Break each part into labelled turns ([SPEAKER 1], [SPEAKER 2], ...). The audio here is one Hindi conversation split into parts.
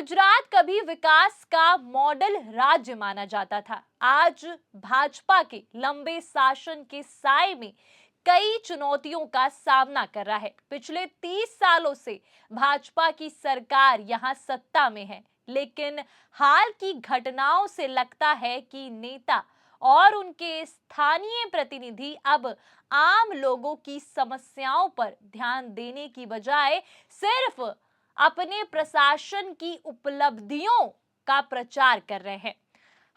[SPEAKER 1] गुजरात कभी विकास का मॉडल राज्य माना जाता था। आज भाजपा के लंबे शासन के साए में कई चुनौतियों का सामना कर रहा है। पिछले 30 सालों से भाजपा की सरकार यहां सत्ता में है, लेकिन हाल की घटनाओं से लगता है कि नेता और उनके स्थानीय प्रतिनिधि अब आम लोगों की समस्याओं पर ध्यान देने की बजाय सिर्फ अपने प्रशासन की उपलब्धियों का प्रचार कर रहे हैं।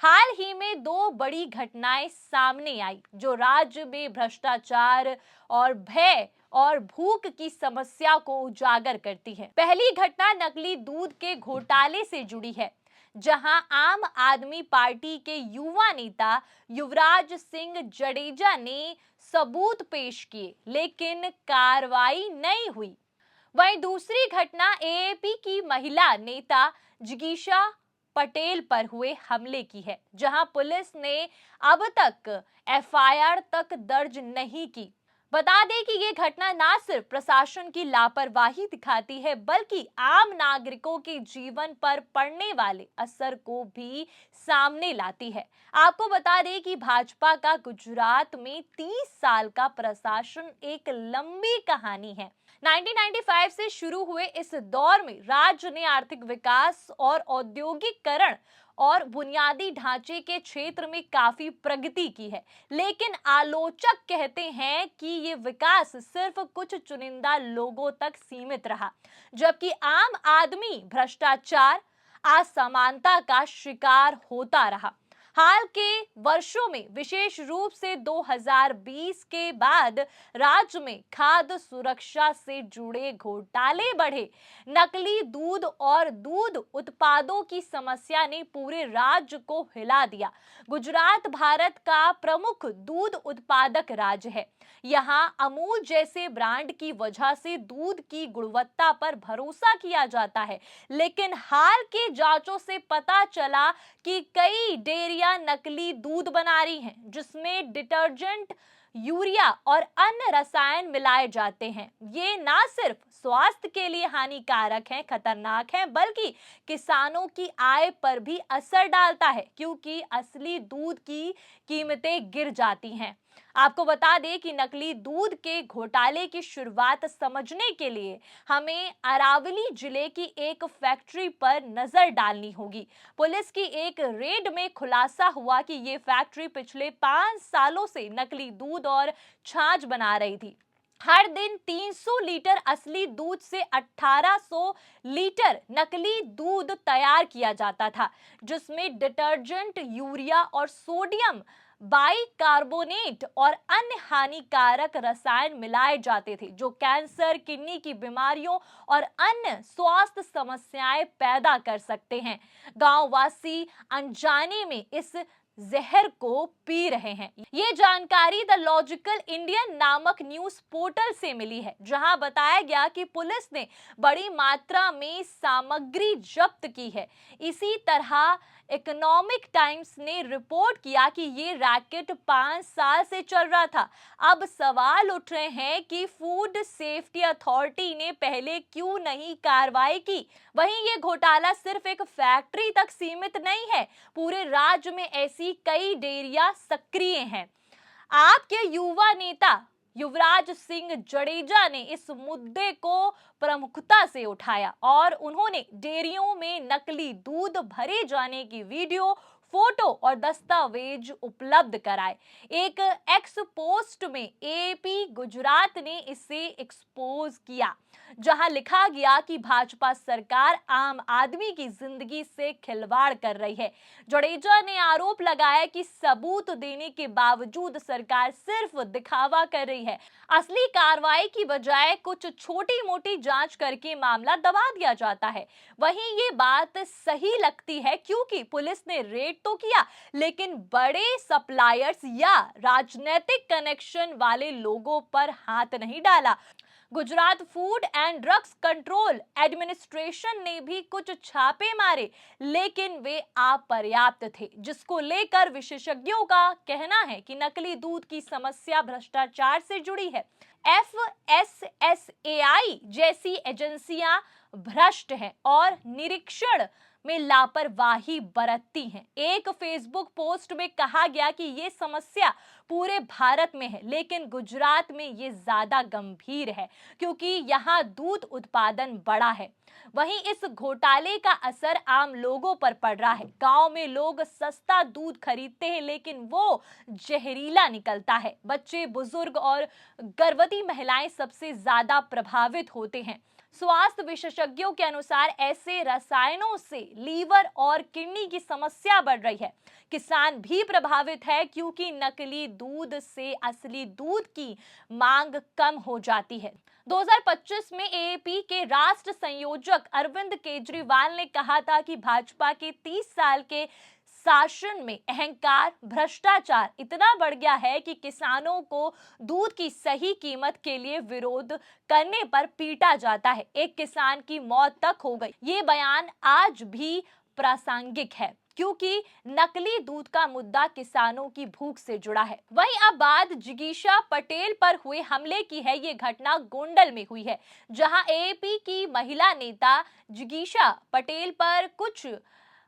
[SPEAKER 1] हाल ही में दो बड़ी घटनाएं सामने आई जो राज्य में भ्रष्टाचार और भय और भूख की समस्या को उजागर करती है। पहली घटना नकली दूध के घोटाले से जुड़ी है, जहां आम आदमी पार्टी के युवा नेता युवराज सिंह जडेजा ने सबूत पेश किए, लेकिन कार्रवाई नहीं हुई। वहीं दूसरी घटना एएपी की महिला नेता जिगीशा पटेल पर हुए हमले की है, जहां पुलिस ने अब तक एफआईआर तक दर्ज नहीं की। बता दें कि ये घटना ना सिर्फ प्रशासन की लापरवाही दिखाती है, बल्कि आम नागरिकों के जीवन पर पड़ने वाले असर को भी सामने लाती है। आपको बता दें कि भाजपा का गुजरात में 30 साल का प्रशासन एक लंबी कहानी है। 1995 से शुरू हुए इस दौर में राज्य ने आर्थिक विकास और औद्योगिकरण और बुनियादी ढांचे के क्षेत्र में काफी प्रगति की है, लेकिन आलोचक कहते हैं कि ये विकास सिर्फ कुछ चुनिंदा लोगों तक सीमित रहा, जबकि आम आदमी भ्रष्टाचार, असमानता का शिकार होता रहा। हाल के वर्षों में, विशेष रूप से 2020 के बाद, राज्य में खाद्य सुरक्षा से जुड़े घोटाले बढ़े। नकली दूध और दूध उत्पादों की समस्या ने पूरे राज्य को हिला दिया। गुजरात भारत का प्रमुख दूध उत्पादक राज्य है। यहाँ अमूल जैसे ब्रांड की वजह से दूध की गुणवत्ता पर भरोसा किया जाता है, लेकिन हाल के जांचों से पता चला कि कई डेयरियां नकली दूध बना रही हैं, जिसमें डिटर्जेंट, यूरिया और अन्य रसायन मिलाए जाते हैं। ये ना सिर्फ स्वास्थ्य के लिए हानिकारक हैं, खतरनाक हैं, बल्कि किसानों की आय पर भी असर डालता है, क्योंकि असली दूध की कीमतें गिर जाती हैं। आपको बता दें कि नकली दूध के घोटाले की शुरुआत समझने के लिए हमें अरावली जिले की एक फैक्ट्री पर नजर डालनी होगी। पुलिस की एक रेड में खुलासा हुआ कि ये फैक्ट्री पिछले 5 सालों से नकली दूध और छाछ बना रही थी। हर दिन 300 लीटर असली दूध से 1800 लीटर नकली दूध तैयार किया जाता था, जिसमें डिटर्जेंट, यूरिया और सोडियम बाइकार्बोनेट और अन्य हानिकारक रसायन मिलाए जाते थे, जो कैंसर, किडनी की बीमारियों और अन्य स्वास्थ्य समस्याएं पैदा कर सकते हैं। गांववासी अनजाने में इस जहर को पी रहे हैं। ये जानकारी द लॉजिकल इंडियन नामक न्यूज पोर्टल से मिली है, जहां बताया गया कि पुलिस ने बड़ी मात्रा में सामग्री जब्त की है। इसी तरह इकोनॉमिक टाइम्स ने रिपोर्ट किया कि ये रैकेट 5 साल से चल रहा था। अब सवाल उठ रहे हैं कि फूड सेफ्टी अथॉरिटी ने पहले क्यों नहीं कार्रवाई की। वहीं ये घोटाला सिर्फ एक फैक्ट्री तक सीमित नहीं है, पूरे राज्य में ऐसी कई डेयरियां सक्रिय हैं। आपके युवा नेता युवराज सिंह जडेजा ने इस मुद्दे को प्रमुखता से उठाया और उन्होंने डेयरियों में नकली दूध भरे जाने की वीडियो, फोटो और दस्तावेज उपलब्ध कराए। एक एक्स पोस्ट में एपी गुजरात ने इसे एक्सपोज किया, जहां लिखा गया कि भाजपा सरकार आम आदमी की जिंदगी से खिलवाड़ कर रही है। जडेजा ने आरोप लगाया कि सबूत देने के बावजूद सरकार सिर्फ दिखावा कर रही है। असली कार्रवाई की बजाय कुछ छोटी मोटी जांच करके मामला दबा दिया जाता है। वहीं ये बात सही लगती है, क्योंकि पुलिस ने रेड तो किया, लेकिन बड़े सप्लायर्स या राजनीतिक कनेक्शन वाले लोगों पर हाथ नहीं डाला। Gujarat food and drugs control administration ने भी कुछ छापे मारे, लेकिन वे अपर्याप्त थे, जिसको लेकर विशेषज्ञों का कहना है कि नकली दूध की समस्या भ्रष्टाचार से जुड़ी है। FSSAI जैसी एजेंसियां भ्रष्ट हैं और निरीक्षण में लापरवाही बरतती हैं। एक फेसबुक पोस्ट में कहा गया कि ये समस्या पूरे भारत में है, लेकिन गुजरात में ये ज्यादा गंभीर है क्योंकि यहाँ दूध उत्पादन बड़ा है। वहीं इस घोटाले का असर आम लोगों पर पड़ रहा है। गांव में लोग सस्ता दूध खरीदते हैं, लेकिन वो जहरीला निकलता है। बच्चे, बुजुर्ग और गर्भवती महिलाएं सबसे ज्यादा प्रभावित होते हैं। स्वास्थ्य विशेषज्ञों के अनुसार ऐसे रसायनों से लीवर और किडनी की समस्या बढ़ रही है। किसान भी प्रभावित है क्योंकि नकली दूध से असली दूध की मांग कम हो जाती है। 2025 में एएपी के राष्ट्र संयोजक अरविंद केजरीवाल ने कहा था कि भाजपा के 30 साल के शासन में अहंकार, भ्रष्टाचार इतना बढ़ गया है कि किसानों को दूध की सही कीमत के लिए विरोध करने पर पीटा जाता है। एक किसान की मौत तक हो गई। ये बयान आज भी प्रासंगिक है क्योंकि नकली दूध का मुद्दा किसानों की भूख से जुड़ा है। वहीं अब बात जिगीशा पटेल पर हुए हमले की है। ये घटना गोंडल में हुई है, जहां एएपी की महिला नेता जिगीशा पटेल पर कुछ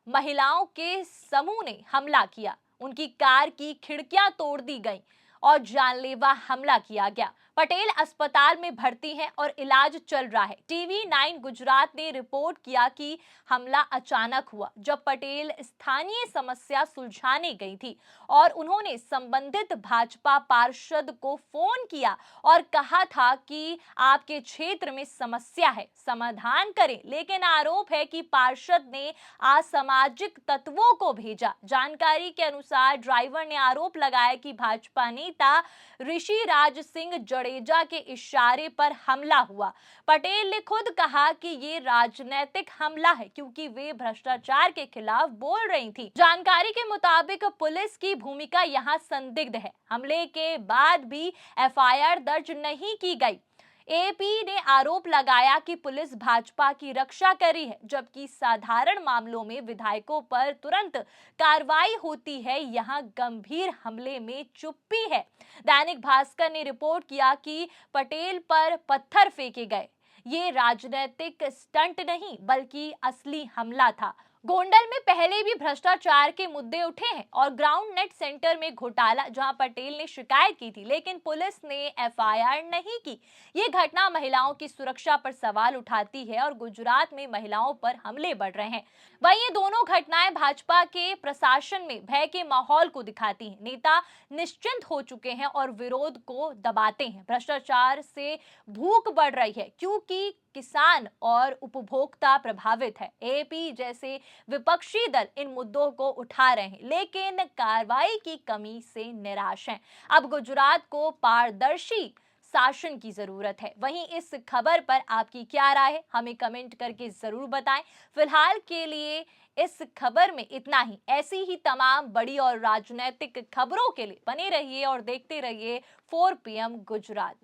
[SPEAKER 1] महिलाओं के समूह ने हमला किया। उनकी कार की खिड़कियां तोड़ दी गईं और जानलेवा हमला किया गया। पटेल अस्पताल में भर्ती हैं और इलाज चल रहा है। टीवी 9 गुजरात ने रिपोर्ट किया कि हमला अचानक हुआ जब पटेल स्थानीय समस्या सुलझाने गई थी और उन्होंने संबंधित भाजपा पार्षद को फोन किया और कहा था कि आपके क्षेत्र में समस्या है, समाधान करें। लेकिन आरोप है कि पार्षद ने असामाजिक तत्वों को भेजा। जानकारी के अनुसार ड्राइवर ने आरोप लगाया कि भाजपा नेता ऋषि राज सिंह जडेजा के इशारे पर हमला हुआ। पटेल ने खुद कहा कि ये राजनीतिक हमला है क्योंकि वे भ्रष्टाचार के खिलाफ बोल रही थी। जानकारी के मुताबिक पुलिस की भूमिका यहाँ संदिग्ध है। हमले के बाद भी एफआईआर दर्ज नहीं की गई। एपी ने आरोप लगाया कि पुलिस भाजपा की रक्षा कर रही है, जबकि साधारण मामलों में विधायकों पर तुरंत कार्रवाई होती है। यहां गंभीर हमले में चुप्पी है। दैनिक भास्कर ने रिपोर्ट किया कि पटेल पर पत्थर फेंके गए। ये राजनीतिक स्टंट नहीं बल्कि असली हमला था। गोंडल में पहले भी भ्रष्टाचार के मुद्दे उठे हैं और ग्राउंड नेट सेंटर में घोटाला, जहां पटेल ने शिकायत की थी लेकिन पुलिस ने एफआईआर नहीं की। ये घटना महिलाओं की सुरक्षा पर सवाल उठाती है और गुजरात में महिलाओं पर हमले बढ़ रहे हैं। वहीं ये दोनों घटनाएं भाजपा के प्रशासन में भय के माहौल को दिखाती हैं। नेता निश्चिंत हो चुके हैं और विरोध को दबाते हैं। भ्रष्टाचार से भूख बढ़ रही है क्योंकि किसान और उपभोक्ता प्रभावित है। एपी जैसे विपक्षी दल इन मुद्दों को उठा रहे हैं लेकिन कार्रवाई की कमी से निराश हैं। अब गुजरात को पारदर्शी शासन की जरूरत है। वहीं इस खबर पर आपकी क्या राय है, हमें कमेंट करके जरूर बताएं। फिलहाल के लिए इस खबर में इतना ही। ऐसी ही तमाम बड़ी और राजनीतिक खबरों के लिए बने रहिए और देखते रहिए 4 PM गुजरात।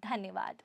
[SPEAKER 1] धन्यवाद।